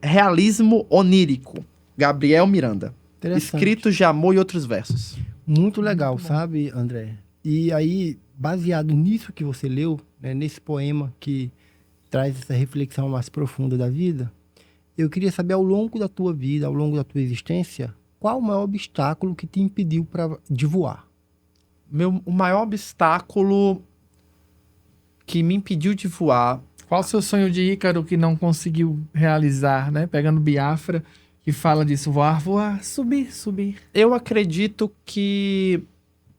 Realismo onírico. Gabriel Miranda. Escritos de amor e outros versos. Muito legal, sabe, André? E aí, baseado nisso que você leu, né, nesse poema que traz essa reflexão mais profunda da vida, eu queria saber, ao longo da tua vida, ao longo da tua existência, qual o maior obstáculo que te impediu de voar? O maior obstáculo que me impediu de voar... Qual o seu sonho de Ícaro que não conseguiu realizar, né? Pegando Biafra, que fala disso, voar, voar, subir, subir. Eu acredito que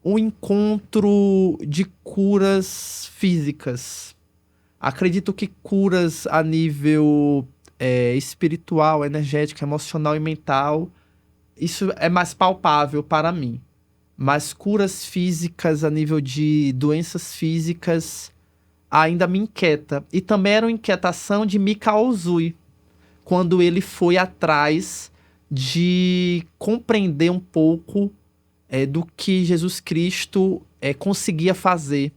o encontro de curas físicas. Acredito que curas a nível espiritual, energético, emocional e mental, isso é mais palpável para mim. Mas curas físicas a nível de doenças físicas ainda me inquieta. E também era uma inquietação de Mikao Uzui, quando ele foi atrás de compreender um pouco do que Jesus Cristo conseguia fazer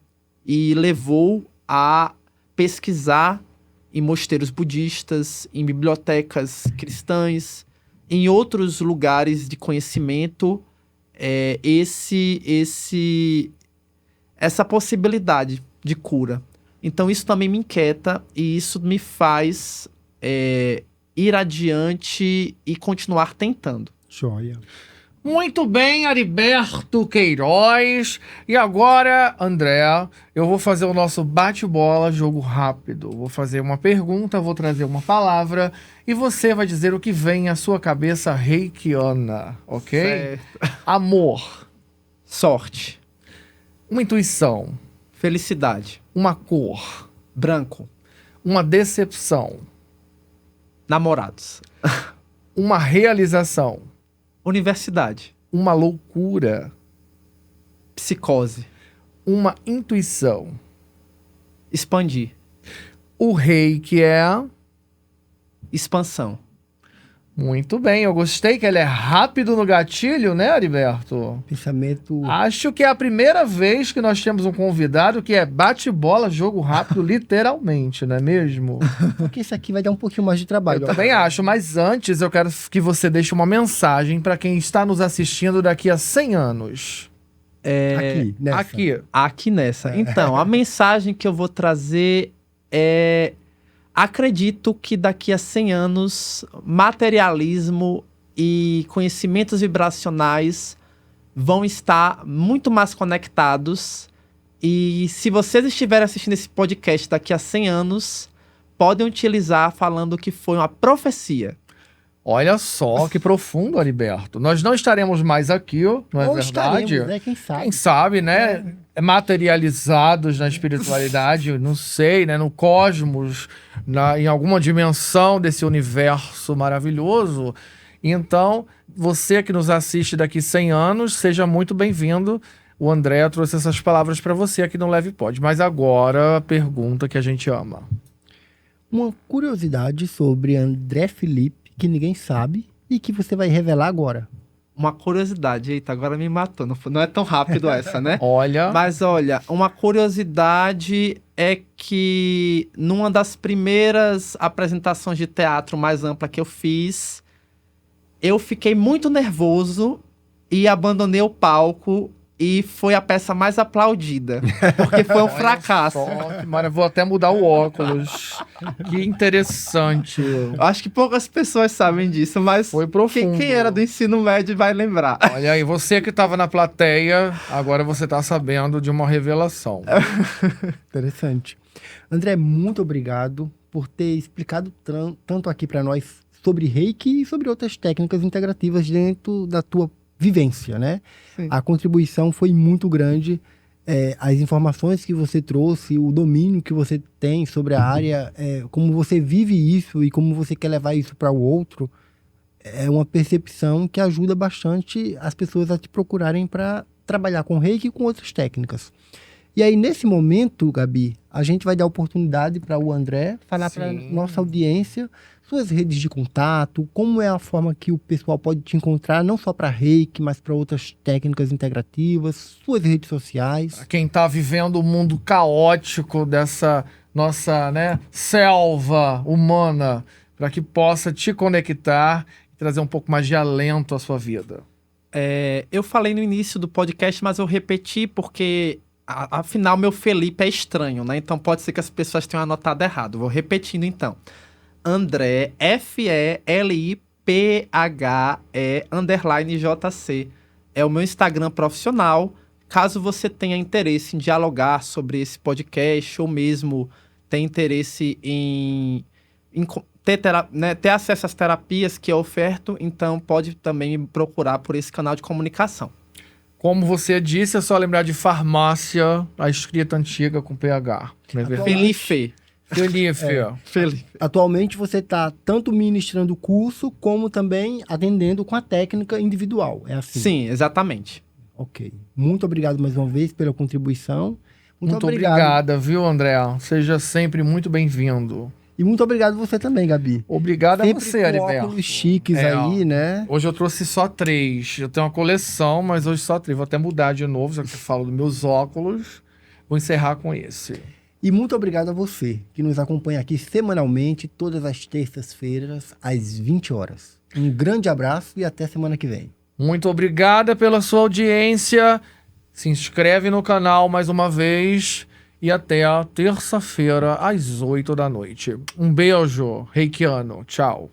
e levou a pesquisar em mosteiros budistas, em bibliotecas cristãs, em outros lugares de conhecimento, essa possibilidade de cura. Então isso também me inquieta e isso me faz ir adiante e continuar tentando. Joia. Muito bem, Heriberto Queiroz. E agora, André, eu vou fazer o nosso bate-bola, jogo rápido. Vou fazer uma pergunta, vou trazer uma palavra e você vai dizer o que vem à sua cabeça reikiana, ok? Certo. Amor. Sorte. Uma intuição. Felicidade. Uma cor. Branco. Uma decepção. Namorados. Uma realização. Universidade. Uma loucura. Psicose. Uma intuição. Expandir. O reiki é... Expansão. Muito bem, eu gostei que ele é rápido no gatilho, né, Heriberto? Pensamento... Acho que é a primeira vez que nós temos um convidado que é bate-bola, jogo rápido, literalmente, não é mesmo? Porque isso aqui vai dar um pouquinho mais de trabalho. Eu também acho, mas antes eu quero que você deixe uma mensagem para quem está nos assistindo daqui a 100 anos. Aqui, nessa. Aqui nessa. Então, a mensagem que eu vou trazer é... Acredito que daqui a 100 anos, materialismo e conhecimentos vibracionais vão estar muito mais conectados. E se vocês estiverem assistindo esse podcast daqui a 100 anos, podem utilizar falando que foi uma profecia. Olha só que profundo, Heriberto. Nós não estaremos mais aqui, não é Ou verdade? estaremos, né? Quem sabe? Quem sabe, né? Materializados na espiritualidade, não sei, né? No cosmos, em alguma dimensão desse universo maravilhoso. Então, você que nos assiste daqui 100 anos, seja muito bem-vindo. O André trouxe essas palavras para você aqui no Leve Pod. Mas agora, a pergunta que a gente ama. Uma curiosidade sobre André Felipe, que ninguém sabe e que você vai revelar agora. Uma curiosidade, eita, agora me matou, não é tão rápido essa, né? Olha... Mas olha, uma curiosidade é que numa das primeiras apresentações de teatro mais ampla que eu fiz, eu fiquei muito nervoso e abandonei o palco e foi a peça mais aplaudida, porque foi um fracasso. Mara, vou até mudar o óculos. Que interessante. Acho que poucas pessoas sabem disso, mas foi profundo. Quem era do ensino médio vai lembrar. Olha aí, você que estava na plateia, agora você está sabendo de uma revelação. Interessante. André, muito obrigado por ter explicado tanto aqui para nós sobre Reiki e sobre outras técnicas integrativas dentro da tua vivência, né? Sim. A contribuição foi muito grande. As informações que você trouxe, o domínio que você tem sobre a área, como você vive isso e como você quer levar isso para o outro, é uma percepção que ajuda bastante as pessoas a te procurarem para trabalhar com Reiki e com outras técnicas. E aí, nesse momento, Gabi, a gente vai dar oportunidade para o André falar para nossa audiência suas redes de contato, como é a forma que o pessoal pode te encontrar, não só para Reiki, mas para outras técnicas integrativas, suas redes sociais. Pra quem tá vivendo o mundo caótico dessa nossa, né, selva humana, para que possa te conectar e trazer um pouco mais de alento à sua vida. Eu falei no início do podcast, mas eu repeti porque, afinal, meu Felipe é estranho, né? Então pode ser que as pessoas tenham anotado errado. Vou repetindo, então. André, FELIPHE_JC. É o meu Instagram profissional. Caso você tenha interesse em dialogar sobre esse podcast ou mesmo tenha interesse em ter acesso às terapias que eu oferto, então pode também me procurar por esse canal de comunicação. Como você disse, é só lembrar de farmácia, a escrita antiga com PH. Não é verdade? Felipe. Felipe. Atualmente você está tanto ministrando o curso, como também atendendo com a técnica individual, é assim? Sim, exatamente. Ok. Muito obrigado mais uma vez pela contribuição. Muito obrigada, viu, André? Seja sempre muito bem-vindo. E muito obrigado você também, Gabi. Obrigado sempre a você, com Heriberto. óculos chiques aí, né? Hoje eu trouxe só 3. Eu tenho uma coleção, mas hoje só 3. Vou até mudar de novo, já que eu falo dos meus óculos. Vou encerrar com esse. E muito obrigado a você, que nos acompanha aqui semanalmente, todas as terças-feiras, às 20 horas. Um grande abraço e até semana que vem. Muito obrigada pela sua audiência. Se inscreve no canal mais uma vez. E até a terça-feira, às 8 da noite. Um beijo, reikiano. Tchau.